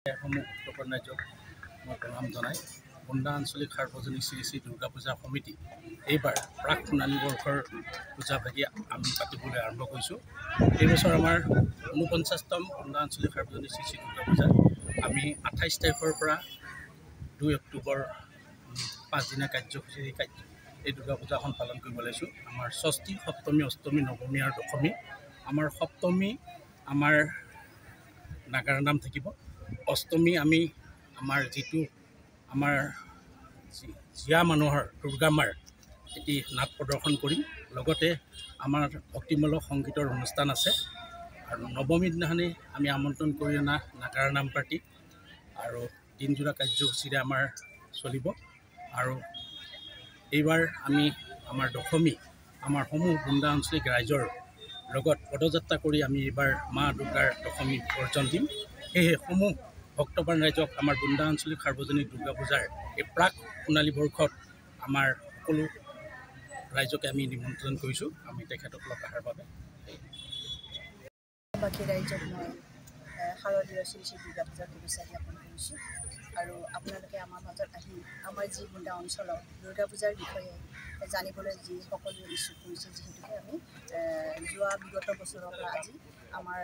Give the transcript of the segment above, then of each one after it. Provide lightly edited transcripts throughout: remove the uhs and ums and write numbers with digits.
সমূহ ৰাজ্যক মই প্ৰণাম জনাই বুন্দা আঞ্চলিক সাৰ্বজনীন শ্ৰী শ্ৰী দুৰ্গা পূজা সমিতি এইবাৰ প্ৰাক সোণালী বৰ্ষৰ পূজা ভাগি আমি পাতিবলৈ আৰম্ভ কৰিছোঁ। এইবছৰ আমাৰ ৪৯তম বুন্দা আঞ্চলিক সাৰ্বজনীন শ্ৰী শ্ৰী দুৰ্গা পূজা আমি ২৮ তাৰিখৰ পৰা ২ অক্টোবৰ ৫ দিনীয়া কাৰ্যসূচী এই দুৰ্গা পূজাখন পালন কৰিব লৈছোঁ। আমাৰ ষষ্ঠী, সপ্তমী, অষ্টমী, নৱমী আৰু দশমী। আমাৰ সপ্তমী আমাৰ নাগাৰা নাম থাকিব। অষ্টমী আমি আমাৰ যিটো আমাৰ জীয়া মানুহৰ দুৰ্গা মাৰ এটি নাট প্ৰদৰ্শন কৰিম। লগতে আমাৰ ভক্তিমূলক সংগীতৰ অনুষ্ঠান আছে। আৰু নৱমীৰ দিনাখনি আমি আমন্ত্ৰণ কৰি অনা নাগাৰা নাম পাৰ্টি আৰু দিনজোৰা কাৰ্যসূচীৰে আমাৰ চলিব। আৰু এইবাৰ আমি আমাৰ দশমী আমাৰ সমূহ বুন্দা আঞ্চলিক ৰাইজৰ লগত পদযাত্ৰা কৰি আমি এইবাৰ মা দুৰ্গাৰ দশমী বিসৰ্জন দিম। সেয়েহে সমূহ ভক্তবান ৰাইজক আমাৰ বুন্দা আঞ্চলিক সাৰ্বজনীন দুৰ্গা পূজাৰ এই প্ৰাক সোণালী বৰ্ষত আমাৰ সকলো ৰাইজকে আমি নিমন্ত্ৰণ কৰিছোঁ আমি তেখেতসকলক অহাৰ বাবে। বাকী ৰাইজক মই শাৰদীয় শ্ৰী শ্ৰী দুৰ্গা পূজাৰ শুভেচ্ছা জ্ঞাপন কৰিছোঁ। আৰু আপোনালোকে আমাৰ মাজত আহি আমাৰ যি বুন্দা অঞ্চলৰ দুৰ্গা পূজাৰ বিষয়ে জানিবলৈ যি সকলোৱে ইচ্ছুক কৰিছে, যিহেতুকে আমি যোৱা বিগত বছৰৰ পৰা আজি আমাৰ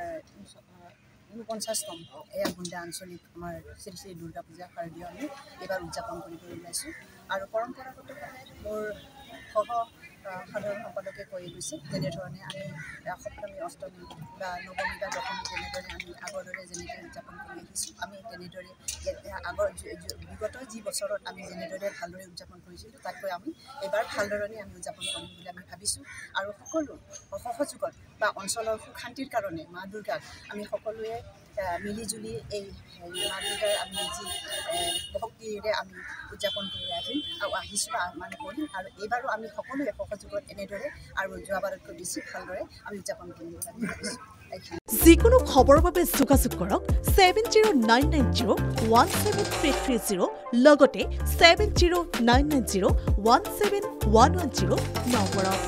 ৪৯তম এয়া বুন্দা আঞ্চলিক আমাৰ শ্ৰী শ্ৰী দুৰ্গা পূজা শাৰদীয় আমি এইবাৰ উদযাপন কৰিবলৈ ওলাইছোঁ। আৰু পৰম্পৰাগতভাৱে মোৰ সাধাৰণ সম্পাদকে কৈ গৈছে যেনেধৰণে আমি সপ্তমী, অষ্টমী বা নৱমী বা দশমী তেনেদৰে আমি আগৰ দৰে যেনেকৈ উদযাপন কৰি আহিছোঁ, আমি তেনেদৰে বিগত যি বছৰত আমি যেনেদৰে ভালদৰে উদযাপন কৰিছিলোঁ তাতকৈ আমি এইবাৰ ভালদৰে আমি উদযাপন কৰিম বুলি আমি ভাবিছোঁ। আৰু সকলো সহযোগত বা অঞ্চলৰ সুখ শান্তিৰ কাৰণে মা দুৰ্গাক আমি সকলোৱে মিলিজুলি এই মা দুৰ্গাৰ আমি যি ভক্তিৰে আমি উদযাপন কৰি আহিছোঁ মানে কৰিম। আৰু এইবাৰো আমি সকলোৱে সহযোগত এনেদৰে আৰু যোৱাবাৰতকৈ বেছি ভালদৰে আমি উদযাপন কৰিম বুলি আমি ভাবিছোঁ। যিকোনো খবৰৰ বাবে যোগাযোগ কৰক 7099017330 লগতে 7099017110 নম্বৰত।